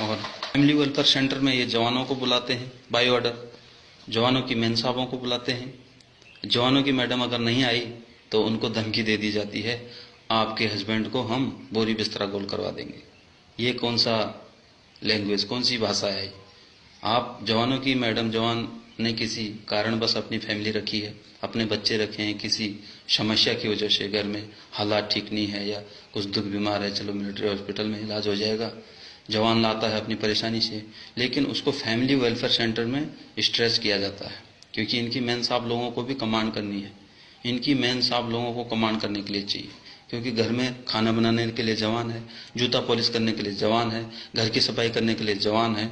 और family welfare centre में ये जवानों को बुलाते हैं बाय ऑर्डर, जवानों की मेन साहबों को बुलाते हैं। जवानों की मैडम अगर नहीं आई तो उनको धमकी दे दी जाती है, आपके हस्बैंड को हम बोरी बिस्तरा गोल करवा देंगे। ये कौन सा लैंग्वेज, कौन सी भाषा है? आप जवानों की मैडम, जवान ने किसी कारण बस अपनी फैमिली रखी है, अपने बच्चे रखे हैं, किसी समस्या की वजह से घर में हालात ठीक नहीं है या कुछ दुख बीमार है, चलो मिलिट्री हॉस्पिटल में इलाज हो जाएगा, जवान लाता है अपनी परेशानी से, लेकिन उसको फैमिली वेलफेयर सेंटर में स्ट्रेस किया जाता है, क्योंकि इनकी मेन साहब लोगों को भी कमांड करनी है। इनकी मेन साहब लोगों को कमांड करने के लिए चाहिए, क्योंकि घर में खाना बनाने के लिए जवान है, जूता पॉलिश करने के लिए जवान है, घर की सफाई करने के लिए जवान है।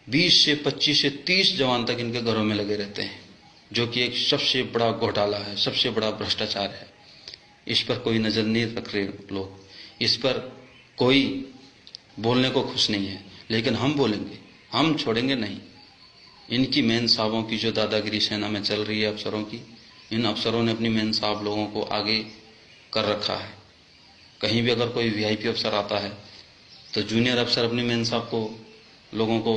20 से 25 से 30 जवान तक इनके घरों में लगे रहते हैं, जो कि एक सबसे बड़ा घोटाला है, सबसे बड़ा भ्रष्टाचार है। इस पर कोई नजर नहीं रख रहे लोग, इस पर कोई बोलने को खुश नहीं है, लेकिन हम बोलेंगे, हम छोड़ेंगे नहीं। इनकी मेन साहबों की जो दादागिरी सेना में चल रही है अफसरों की, इन अफसरों ने अपनी मेन साहब लोगों को आगे कर रखा है। कहीं भी अगर कोई वीआईपी अफसर आता है तो जूनियर अफसर अपनी मेन साहब को, लोगों को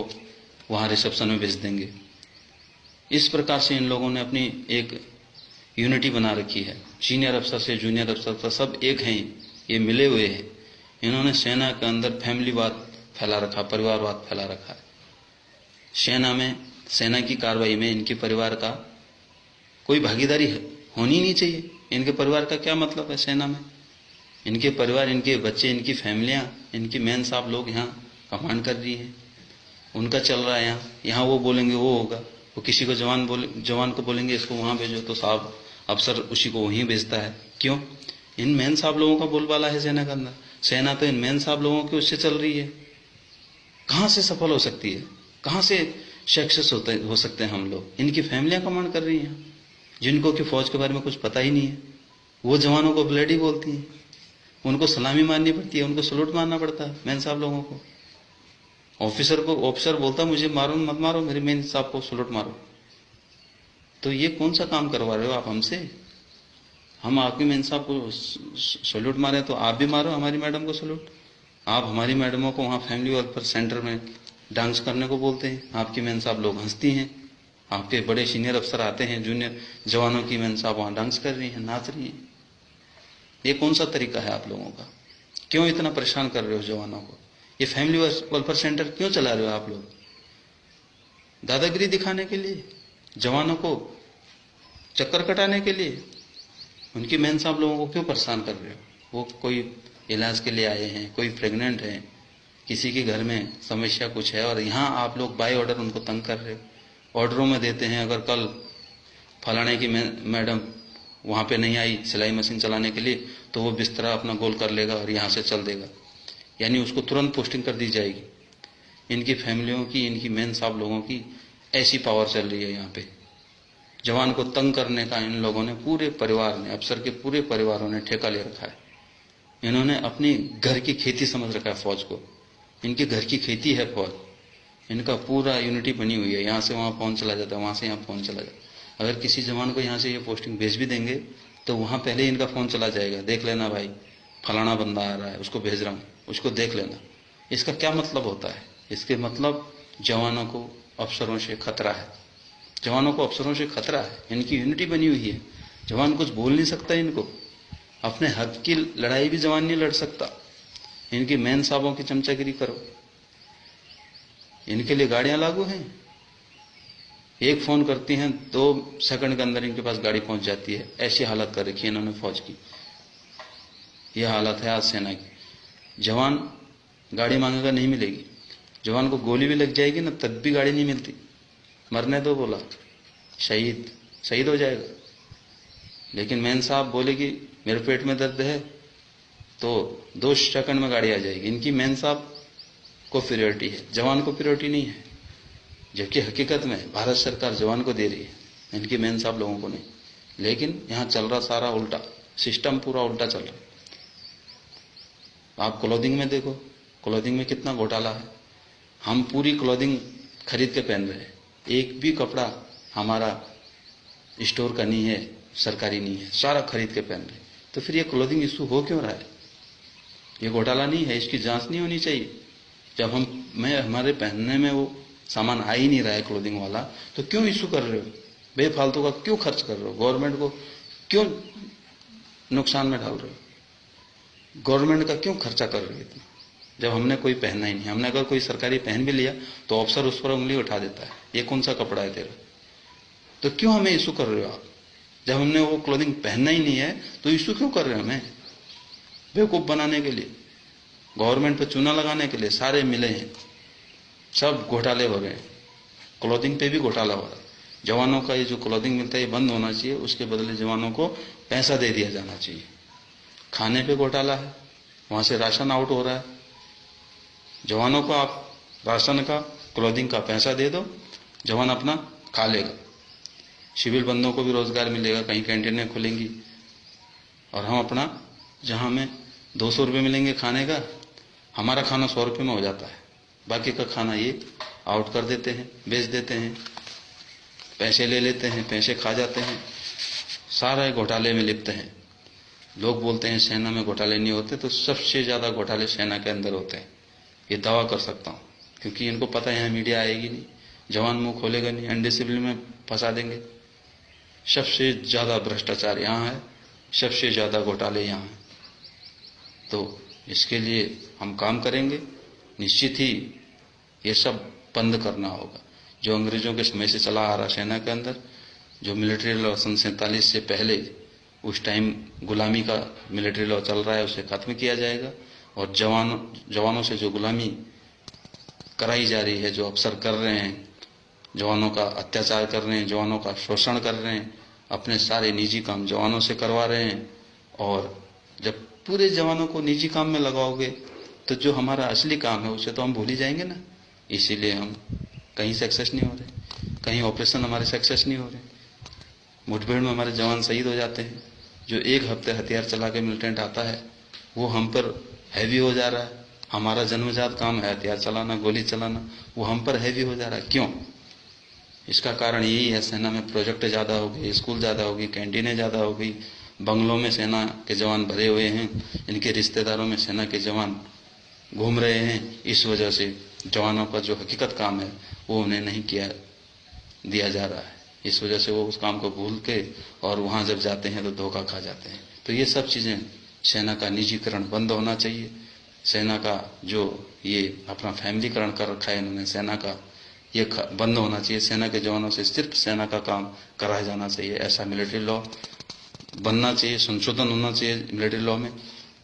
वहां रिसेप्शन में भेज देंगे। इस प्रकार से इन लोगों ने अपनी एक यूनिटी बना रखी है। सीनियर अफसर से जूनियर अफसर तक सब एक हैं, ये मिले हुए हैं। इन्होंने सेना के अंदर फैमिलीवाद फैला रखा, परिवारवाद फैला रखा है। सेना में, सेना की कार्रवाई में इनके परिवार का कोई भागीदारी होनी नहीं चाहिए। इनके परिवार का क्या मतलब है सेना में? इनके परिवार, इनके बच्चे, इनकी फैमिलियां, इनकी मेन साहब लोग यहाँ कमांड कर रही हैं, उनका चल रहा है यहाँ वो बोलेंगे वो होगा। वो किसी को जवान को बोलेंगे इसको वहां भेजो, तो साहब अफसर उसी को वहीं भेजता है। क्यों? इन मेन साहब लोगों का बोलबाला है सेना के अंदर। सेना तो इन मेन साहब लोगों की उससे चल रही है। कहां से सफल हो सकती है? कहां से सक्सेस हो सकते हैं हम लोग? इनकी फैमिलियां कमांड कर रही हैं, जिनको कि फौज के बारे में कुछ पता ही नहीं है। वो जवानों को ब्लडी बोलती हैं, उनको सलामी मारनी पड़ती है, उनको सलूट मारना पड़ता है मेन साहब लोगों को। ऑफिसर बोलता मुझे मारो मत मारो, मेरे मेन साहब को सलूट मारो। तो ये कौन सा काम करवा रहे हो आप हमसे? हम आपके मेन साहब को सलूट मारे तो आप भी मारो हमारी मैडम को सलूट। आप हमारी मैडमों को वहां फैमिली वेलफेयर सेंटर में डांस करने को बोलते हैं, आपकी मेन साहब लोग हंसती हैं। आपके बड़े सीनियर अफसर आते हैं, जूनियर जवानों की मेन साहब वहां डांस कर रही हैं, नाच रही हैं। ये कौन सा तरीका है आप लोगों का? क्यों इतना परेशान कर रहे हो जवानों को? ये फैमिली वेलफेयर सेंटर क्यों चला रहे हो आप लोग? दादागिरी दिखाने के लिए, जवानों को चक्कर कटाने के लिए? उनकी मेन साहब लोगों को क्यों परेशान कर रहे हो? वो कोई इलाज के लिए आए हैं, कोई प्रेग्नेंट है, किसी के घर में समस्या कुछ है, और यहाँ आप लोग बाय ऑर्डर उनको तंग कर रहे हो। ऑर्डरों में देते हैं, अगर कल फलाने की मैडम वहां पे नहीं आई सिलाई मशीन चलाने के लिए, तो वो बिस्तरा अपना गोल कर लेगा और यहाँ से चल देगा, यानी उसको तुरंत पोस्टिंग कर दी जाएगी। इनकी फैमिलियों की, इनकी मेन साहब लोगों की ऐसी पावर चल रही है यहाँ पे। जवान को तंग करने का इन लोगों ने, पूरे परिवार ने, अफसर के पूरे परिवारों ने ठेका ले रखा है। इन्होंने अपनी घर की खेती समझ रखा है फौज को। इनके घर की खेती है फौज। इनका पूरा यूनिटी बनी हुई है, यहाँ से वहां फोन चला जाता है, वहां से यहाँ फोन चला जाता है। अगर किसी जवान को यहाँ से ये पोस्टिंग भेज भी देंगे तो वहां पहले इनका फोन चला जाएगा, देख लेना भाई फलाना बंदा आ रहा है, उसको भेज रहा हूं, उसको देख लेना। इसका क्या मतलब होता है? इसके मतलब जवानों को अफसरों से खतरा है, जवानों को अफसरों से खतरा है। इनकी यूनिटी बनी हुई है, जवान कुछ बोल नहीं सकता इनको। अपने हक की लड़ाई भी जवान नहीं लड़ सकता। इनकी मेन साहबों की चमचागिरी करो। इनके लिए गाड़ियां लागू हैं, एक फोन करती हैं 2 सेकंड के अंदर इनके पास गाड़ी पहुंच जाती है। ऐसी हालत कर रखी है इन्होंने फौज की। यह हालत है आज सेना की। जवान गाड़ी मांगेगा नहीं मिलेगी, जवान को गोली भी लग जाएगी ना तब भी गाड़ी नहीं मिलती। मरने दो बोला, शहीद हो जाएगा। लेकिन मेन साहब बोलेगी मेरे पेट में दर्द है तो 2 सेकंड में गाड़ी आ जाएगी। इनकी मेन साहब को प्रियोरिटी है, जवान को प्रियोरिटी नहीं है। जबकि हकीकत में भारत सरकार जवान को दे रही है, इनकी मेन साहब लोगों को नहीं। लेकिन यहाँ चल रहा सारा उल्टा, सिस्टम पूरा उल्टा चल रहा। आप क्लोथिंग में देखो, क्लोथिंग में कितना घोटाला है। हम पूरी क्लोथिंग खरीद के पहन रहे हैं, एक भी कपड़ा हमारा स्टोर का नहीं है, सरकारी नहीं है, सारा खरीद के पहन रहे। तो फिर ये क्लोथिंग इशू हो क्यों रहा है? ये घोटाला नहीं है? इसकी जांच नहीं होनी चाहिए? जब हमारे पहनने में वो सामान आ ही नहीं रहा है क्लोथिंग वाला, तो क्यों इशू कर रहे हो? बेफालतू का क्यों खर्च कर रहे हो? गवर्नमेंट को क्यों नुकसान में डाल रहे हो? गवर्नमेंट का क्यों खर्चा कर रही है इतना, जब हमने कोई पहना ही नहीं? हमने अगर कोई सरकारी पहन भी लिया तो अफसर उस पर उंगली उठा देता है, ये कौन सा कपड़ा है तेरा? तो क्यों हमें इशू कर रहे हो आप? जब हमने वो क्लोथिंग पहनना ही नहीं है तो इशू क्यों कर रहे हो हमें? बेवकूफ बनाने के लिए, गवर्नमेंट पे चूना लगाने के लिए सारे मिले हैं, सब घोटाले हो रहे हैं। क्लोथिंग पे भी घोटाला हो रहा है। जवानों का ये जो क्लोथिंग मिलता है ये बंद होना चाहिए, उसके बदले जवानों को पैसा दे दिया जाना चाहिए। खाने पे घोटाला है, वहां से राशन आउट हो रहा है। जवानों को आप राशन का, क्लोथिंग का पैसा दे दो, जवान अपना खा लेगा। सिविल बंदों को भी रोजगार मिलेगा, कहीं कैंटीनें खुलेंगी, और हम अपना, जहां हमें 200 रुपये मिलेंगे खाने का, हमारा खाना 100 रुपये में हो जाता है। बाकी का खाना ये आउट कर देते हैं, बेच देते हैं, पैसे ले लेते हैं, पैसे खा जाते हैं, सारे घोटाले में लिप्त हैं। लोग बोलते हैं सेना में घोटाले नहीं होते, तो सबसे ज्यादा घोटाले सेना के अंदर होते हैं, ये दावा कर सकता हूं, क्योंकि इनको पता है यहाँ मीडिया आएगी नहीं, जवान मुंह खोलेगा नहीं, अनडिसिप्लिन में फंसा देंगे। सबसे ज्यादा भ्रष्टाचार यहाँ है, सबसे ज्यादा घोटाले यहाँ हैं। तो इसके लिए हम काम करेंगे, निश्चित ही ये सब बंद करना होगा। जो अंग्रेजों के समय से चला आ रहा सेना के अंदर, जो मिलिट्री लॉ सन 47 से पहले उस टाइम गुलामी का मिलिट्री लॉ चल रहा है, उसे खत्म किया जाएगा। और जवानों से जो गुलामी कराई जा रही है, जो अफसर कर रहे हैं, जवानों का अत्याचार कर रहे हैं, जवानों का शोषण कर रहे हैं, अपने सारे निजी काम जवानों से करवा रहे हैं। और जब पूरे जवानों को निजी काम में लगाओगे तो जो हमारा असली काम है उसे तो हम भूल ही जाएंगे ना। इसीलिए हम कहीं सक्सेस नहीं हो रहे, कहीं ऑपरेशन हमारे सक्सेस नहीं हो रहे, मुठभेड़ में हमारे जवान शहीद हो जाते हैं। जो एक हफ्ते हथियार चला के मिलिटेंट आता है वो हम पर हैवी हो जा रहा है। हमारा जन्मजात काम है हथियार चलाना, गोली चलाना, वो हम पर हैवी हो जा रहा है। क्यों? इसका कारण यही है, सेना में प्रोजेक्ट ज्यादा हो गए, स्कूल ज्यादा हो गई, कैंटीनें ज्यादा हो गई, बंगलों में सेना के जवान भरे हुए हैं, इनके रिश्तेदारों में सेना के जवान घूम रहे हैं। इस वजह से जवानों का जो हकीकत काम है वो उन्हें नहीं किया दिया जा रहा है। इस वजह से वो उस काम को भूल के और वहां जब जाते हैं तो धोखा खा जाते हैं। तो ये सब चीजें, सेना का निजीकरण बंद होना चाहिए। सेना का जो ये अपना फैमिलीकरण कर रखा है इन्होंने सेना का, ये बंद होना चाहिए। सेना के जवानों से सिर्फ सेना का काम कराया जाना चाहिए। ऐसा मिलिट्री लॉ बनना चाहिए, संशोधन होना चाहिए मिलिट्री लॉ में।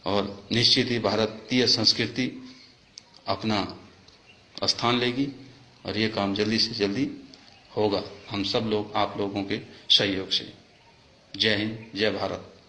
और निश्चित ही भारतीय संस्कृति अपना स्थान लेगी और ये काम जल्दी से जल्दी होगा, हम सब लोग, आप लोगों के सहयोग से। जय हिंद, जय भारत।